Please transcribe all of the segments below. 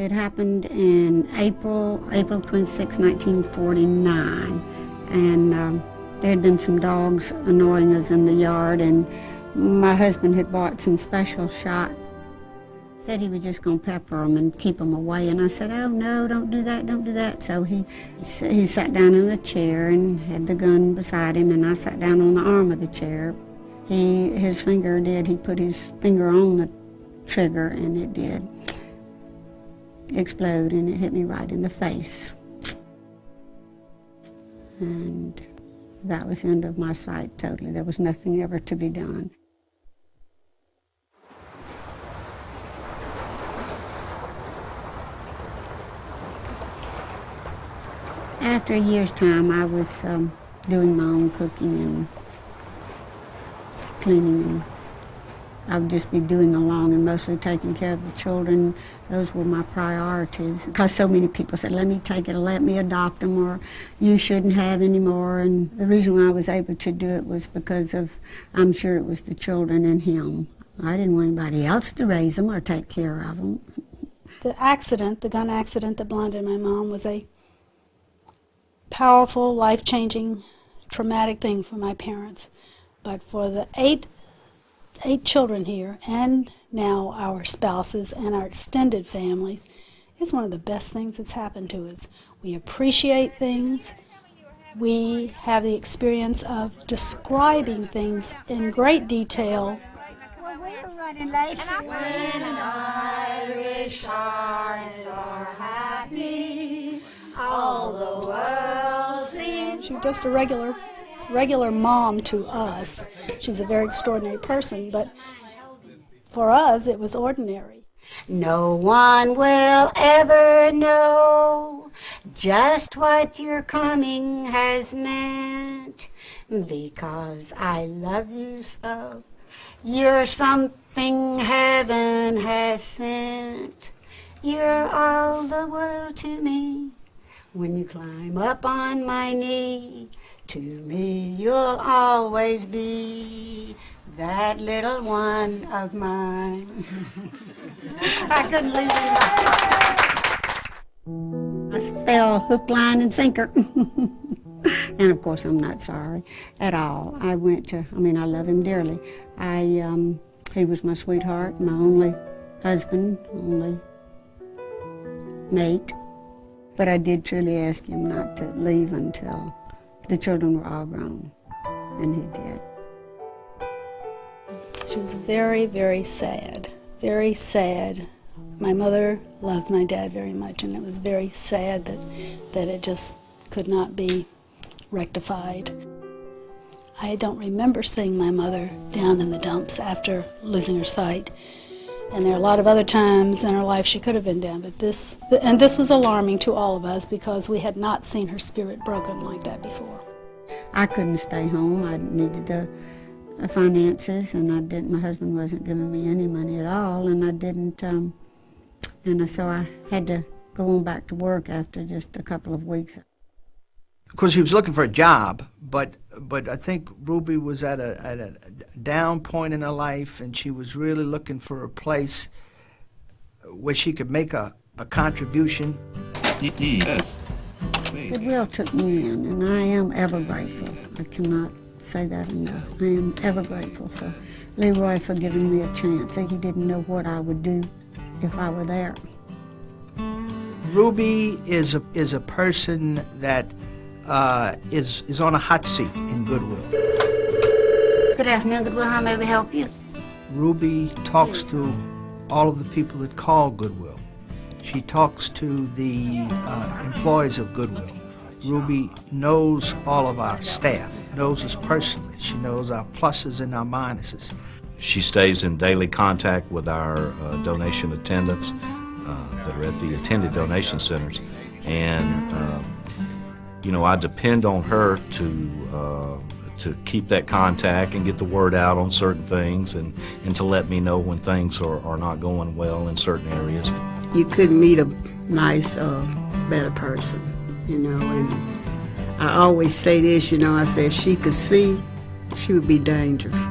It happened in April 26, 1949, and there had been some dogs annoying us in the yard, and my husband had bought some special shot. Said he was just going to pepper them and keep them away, and I said, oh no, don't do that, don't do that. So he sat down in a chair and had the gun beside him, and I sat down on the arm of the chair. He put his finger on the trigger, and it did explode, and it hit me right in the face. And that was the end of my sight totally. There was nothing ever to be done. After a year's time, I was doing my own cooking and cleaning, and I would just be doing along and mostly taking care of the children. Those were my priorities, because so many people said, let me take it, or let me adopt them, or you shouldn't have any more. And the reason why I was able to do it was because of, I'm sure it was the children and him. I didn't want anybody else to raise them or take care of them. The gun accident that blinded my mom was a powerful, life-changing, traumatic thing for my parents. But for the eight children here, and now our spouses and our extended families, it's one of the best things that's happened to us. We appreciate things. We have the experience of describing things in great detail. Well, we're running late. When Irish hearts are happy, all the world seems. She's just a regular mom to us. She's a very extraordinary person, but for us it was ordinary. No one will ever know just what your coming has meant, because I love you so. You're something heaven has sent. You're all the world to me. When you climb up on my knee, to me you'll always be that little one of mine. I couldn't leave it. I fell hook, line, and sinker. And of course I'm not sorry at all. I love him dearly. He was my sweetheart, my only husband, only mate. But I did truly ask him not to leave until the children were all grown, and he did. She was very, very sad, very sad. My mother loved my dad very much, and it was very sad that it just could not be rectified. I don't remember seeing my mother down in the dumps after losing her sight. And there are a lot of other times in her life she could have been down, but this was alarming to all of us because we had not seen her spirit broken like that before. I couldn't stay home. I needed the finances, and my husband wasn't giving me any money at all, and I didn't, so I had to go on back to work after just a couple of weeks. Of course, he was looking for a job, but I think Ruby was at a down point in her life, and she was really looking for a place where she could make a contribution. Goodwill took me in, and I am ever grateful. I cannot say that enough. I am ever grateful for Leroy for giving me a chance. He didn't know what I would do if I were there. Ruby is a person that is on a hot seat in Goodwill. Good afternoon, Goodwill. How may we help you? Ruby talks to all of the people that call Goodwill. She talks to the employees of Goodwill. Ruby knows all of our staff, knows us personally. She knows our pluses and our minuses. She stays in daily contact with our donation attendants that are at the attended donation centers. And I depend on her to keep that contact and get the word out on certain things and to let me know when things are not going well in certain areas. You couldn't meet a nice, better person, and I always say this, I say if she could see, she would be dangerous,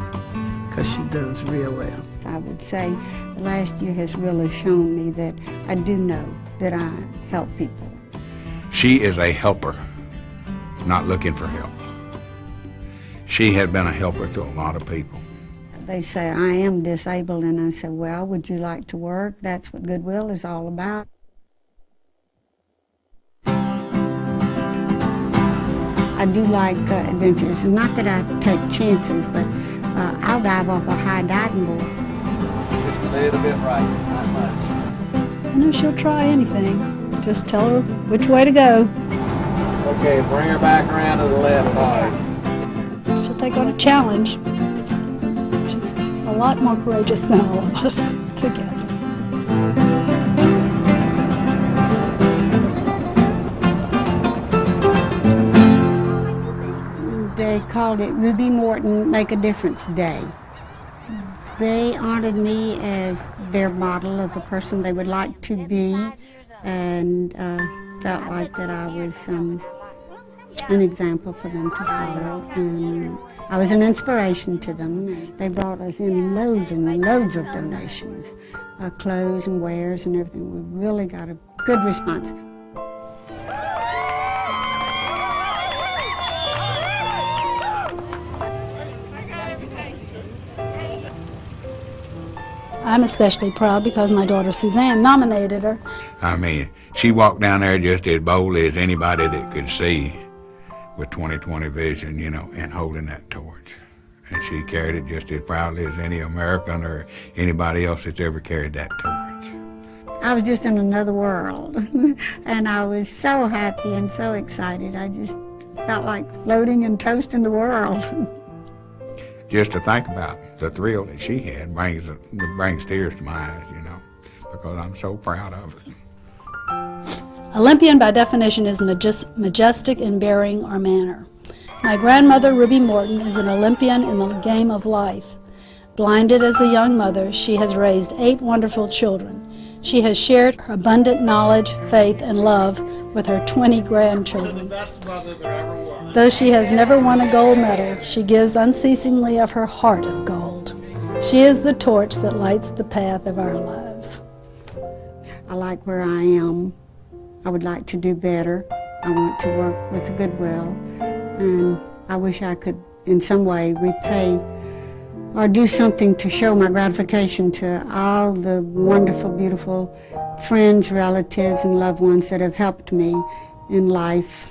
because she does real well. I would say the last year has really shown me that I do know that I help people. She is a helper, not looking for help. She had been a helper to a lot of people. They say, I am disabled, and I say, well, would you like to work? That's what Goodwill is all about. I do like adventures. Not that I take chances, but I'll dive off a high diving board. Just a little bit right, not much. I know she'll try anything. Just tell her which way to go. Okay, bring her back around to the left, hard. She'll take on a challenge. She's a lot more courageous than all of us together. They called it Ruby Morton Make a Difference Day. They honored me as their model of a person they would like to be, and felt like that I was an example for them to follow, and I was an inspiration to them. They brought us in loads and loads of donations, clothes and wares and everything. We really got a good response. I'm especially proud because my daughter Suzanne nominated her. I mean, she walked down there just as boldly as anybody that could see with 20/20 vision, you know, and holding that torch. And she carried it just as proudly as any American or anybody else that's ever carried that torch. I was just in another world, and I was so happy and so excited. I just felt like floating and toasting the world. Just to think about the thrill that she had brings tears to my eyes, you know, because I'm so proud of her. Olympian, by definition, is majestic in bearing or manner. My grandmother, Ruby Morton, is an Olympian in the game of life. Blinded as a young mother, she has raised 8 wonderful children. She has shared her abundant knowledge, faith, and love with her 20 grandchildren. Though she has never won a gold medal, she gives unceasingly of her heart of gold. She is the torch that lights the path of our lives. I like where I am. I would like to do better. I want to work with Goodwill, and I wish I could in some way repay or do something to show my gratification to all the wonderful, beautiful friends, relatives, and loved ones that have helped me in life.